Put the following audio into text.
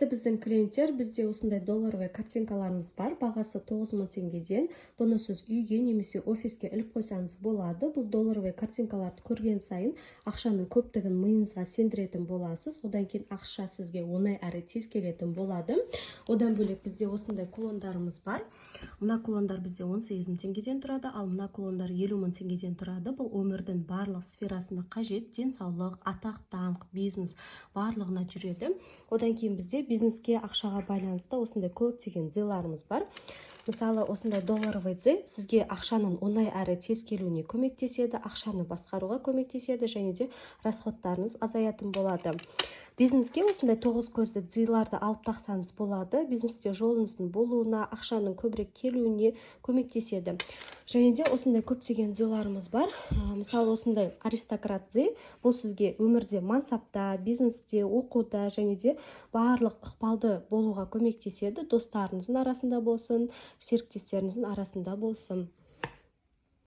Біздің клиенттер, бізде осындай долларовый картинкаларымыз бар. Бағасы 9000 теңгеден. Бұны сіз үйге немесе офиске іліп қойсаңыз болады. Бұл долларовый картинкаларды көрген сайын ақшаның көптігін миыңызға сендіретін боласыз. Одан кейін ақша сізге оңай әрі тез келетін болады. Одан бөлек бізде осындай кулондарымыз бар. Мына кулондар бізде 18 000 теңгеден тұрады, ал мына кулондар 50 000 теңгеден тұрады. Бұл өмірдің барлық сферасында қажет, денсаулық, атақ, даңқ, бизнес барлығына жүреді. Одан кейін бізде бизнеске ақшаға байланысты осындай көптеген зиларымыз бар. Мысалы, осындай долларовый зил сізге ақшаның оңай әрі тез келуіне көмектеседі, ақшаны басқаруға көмектеседі және де расходтарыңыз азаятын болады. Бизнеске осындай 9 көзді зиларды алып тақсаңыз болады. Бизнесте жолыңыздың болуына, ақшаның көбірек келуіне көмектеседі. Және де осындай көптеген зиларымыз бар. Мысалы, осындай аристократ зил, бұл сізге өмірде мансапта, бизнесте, оқуда және де барлық ықпалды болуға көмектеседі. Достарыңыздың арасында болсын, серіктестеріңіздің арасында болсын.